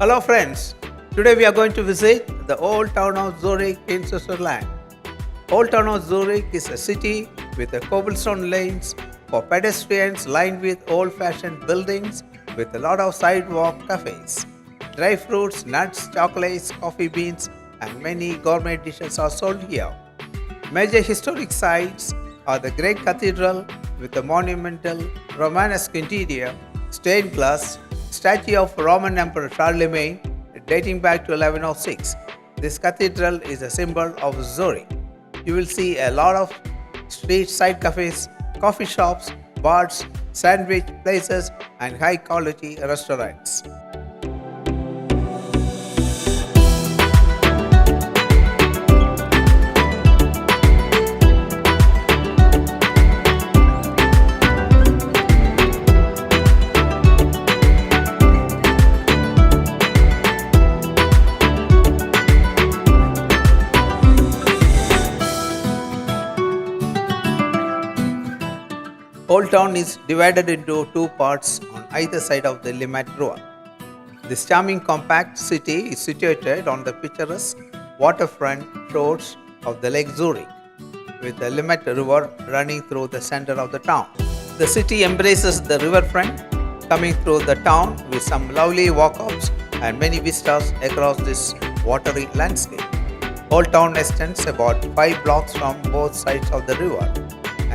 Hello friends, today we are going to visit the Old Town of Zurich in Switzerland. Old Town of Zurich is a city with a cobblestone lanes for pedestrians lined with old-fashioned buildings with a lot of sidewalk cafes. Dry fruits, nuts, chocolates, coffee beans and many gourmet dishes are sold here. Major historic sites are the Great Cathedral with a monumental Romanesque interior, stained glass, statue of Roman Emperor Charlemagne dating back to 1106. This cathedral is a symbol of Zurich. You will see a lot of street side cafes, coffee shops, bars, sandwich places, and high quality restaurants. Old Town is divided into two parts on either side of the Limmat River. This charming compact city is situated on the picturesque waterfront shores of the Lake Zurich, with the Limmat River running through the center of the town. The city embraces the riverfront, coming through the town with some lovely walkouts and many vistas across this watery landscape. Old Town extends about 5 blocks from both sides of the river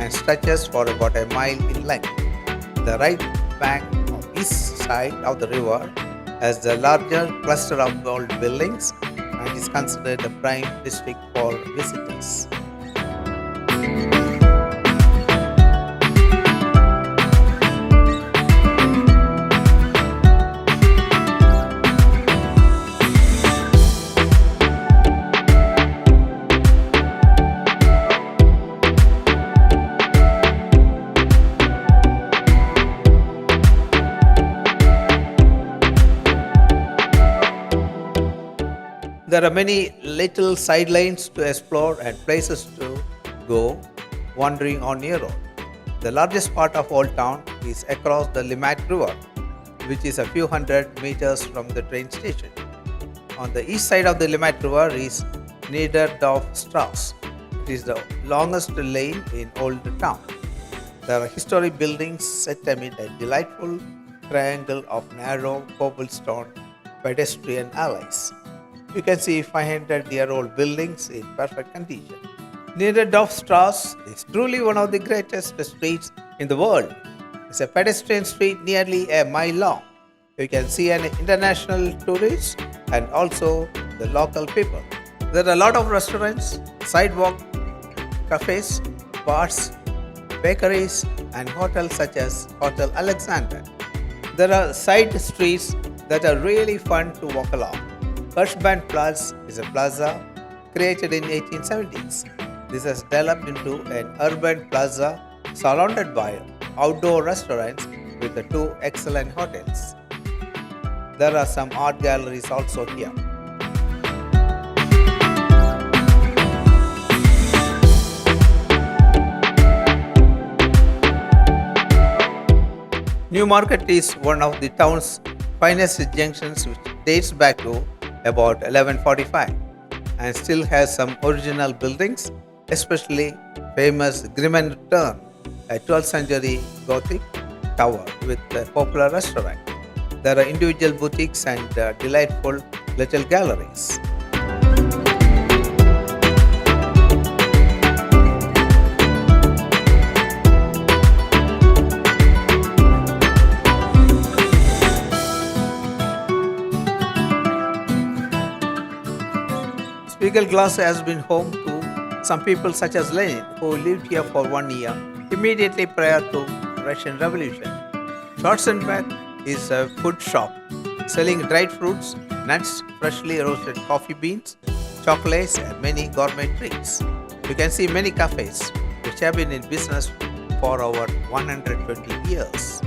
and stretches for about a mile in length. The right bank of east side of the river has the larger cluster of old buildings and is considered a prime district for visitors. There are many little side lanes to explore and places to go wandering on your own. The largest part of Old Town is across the Limmat River, which is a few hundred meters from the train station. On the east side of the Limmat River is Strasse. It is the longest lane in Old Town. There are historic buildings set amid a delightful triangle of narrow cobblestone pedestrian alleys. You can see 500-year-old buildings in perfect condition. Strasse is truly one of the greatest streets in the world. It's a pedestrian street nearly a mile long. You can see an international tourists and also the local people. There are a lot of restaurants, sidewalk cafes, bars, bakeries and hotels such as Hotel Alexander. There are side streets that are really fun to walk along. Plaza is a plaza created in 1870s. This has developed into an urban plaza surrounded by outdoor restaurants with the 2 excellent hotels. There are some art galleries also here. New Market is one of the town's finest junctions which dates back to about 1145 and still has some original buildings, especially famous Grim and Turn, a 12th century Gothic tower with a popular restaurant. There are individual boutiques and delightful little galleries. Glass has been home to some people such as Lenin, who lived here for 1 year immediately prior to Russian Revolution. Schwarzenberg is a food shop selling dried fruits, nuts, freshly roasted coffee beans, chocolates and many gourmet treats. You can see many cafes which have been in business for over 120 years.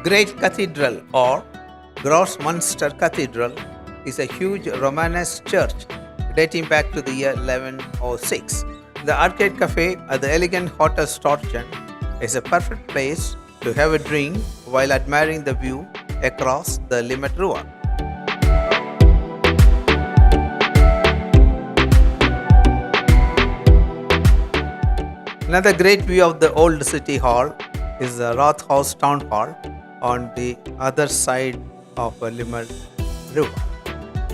Great Cathedral or Grossmünster Cathedral is a huge Romanesque church dating back to the year 1106. The Arcade Cafe at the elegant Hotel Storchen is a perfect place to have a drink while admiring the view across the Limmat River. Another great view of the old city hall is the Rathaus Town Hall on the other side of Limmat River.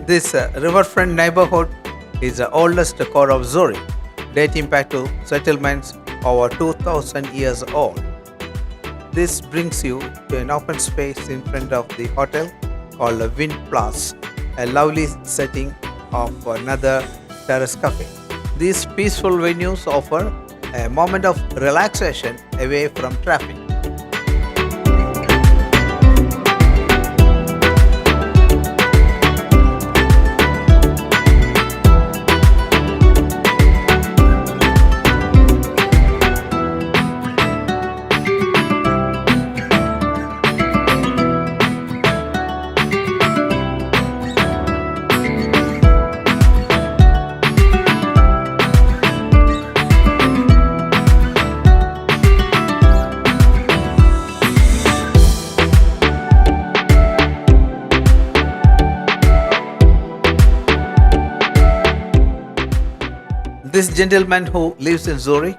This riverfront neighborhood is the oldest core of Zurich, dating back to settlements over 2000 years old. This brings you to an open space in front of the hotel called the Wind Plus, a lovely setting of another terrace cafe. These peaceful venues offer a moment of relaxation away from traffic. This gentleman who lives in Zurich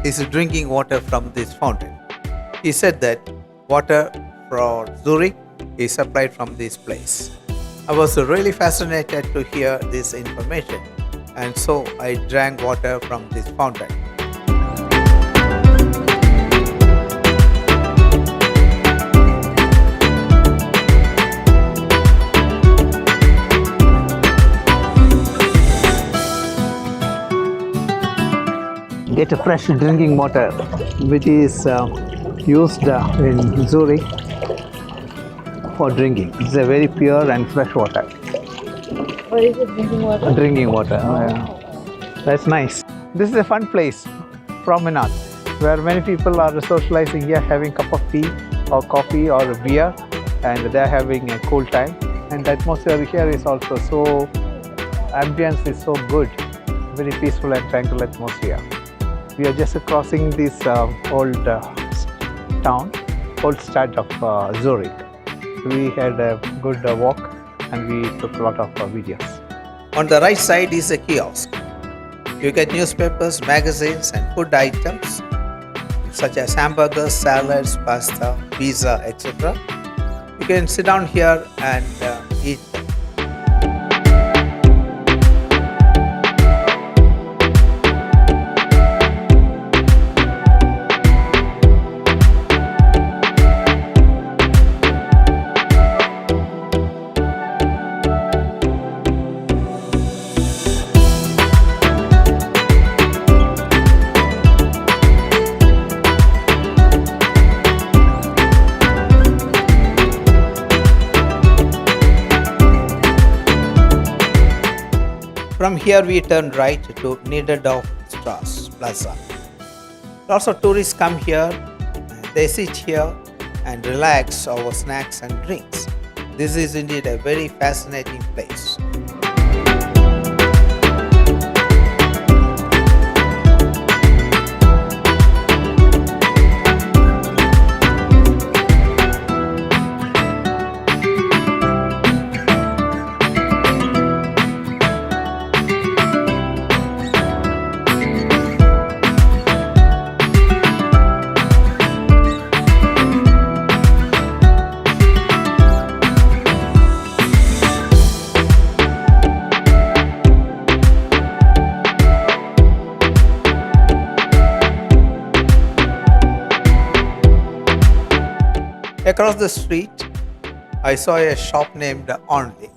is drinking water from this fountain. He said that water for Zurich is supplied from this place. I was really fascinated to hear this information, and so I drank water from this fountain. Get a fresh drinking water, which is used in Zurich for drinking. It's a very pure and fresh water. What is it, drinking water? Drinking water. Yeah. That's nice. This is a fun place, promenade, where many people are socializing here, having a cup of tea or coffee or a beer, and they're having a cool time. And the atmosphere here is also so, ambience is so good, very peaceful and tranquil atmosphere. We are just crossing this old town, Altstadt of Zurich. We had a good walk and we took a lot of videos. On the right side is a kiosk. You get newspapers, magazines and food items such as hamburgers, salads, pasta, pizza, etc. You can sit down here and eat them. From here we turn right to Niederdorfstrasse Plaza. Lots of tourists come here, they sit here and relax over snacks and drinks. This is indeed a very fascinating place. Across the street, I saw a shop named Only.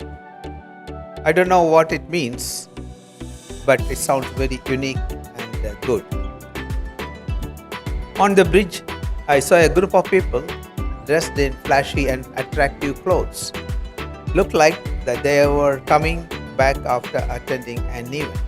I don't know what it means, but it sounds very unique and good. On the bridge, I saw a group of people dressed in flashy and attractive clothes. Looked like that they were coming back after attending an event.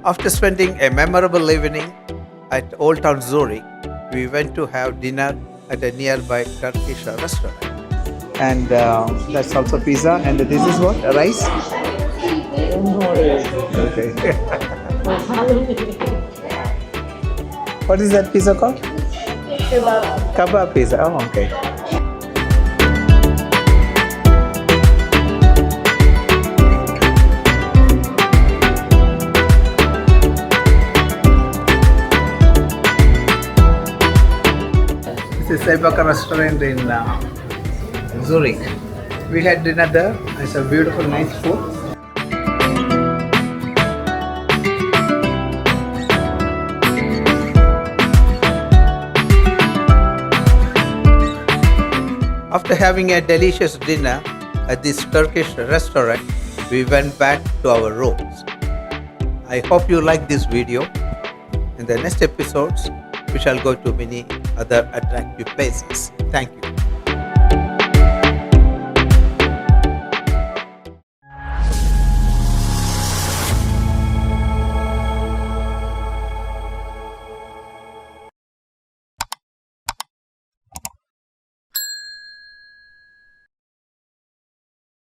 After spending a memorable evening at Old Town Zurich, we went to have dinner at a nearby Turkish restaurant. And that's also pizza. And this is what? Rice? Okay. What is that pizza called? Kebab pizza. Oh, okay. This is a restaurant in Zurich. We had dinner there. It's a beautiful, nice food. After having a delicious dinner at this Turkish restaurant, we went back to our rooms. I hope you like this video. In the next episodes, we shall go to many other attractive places. Thank you.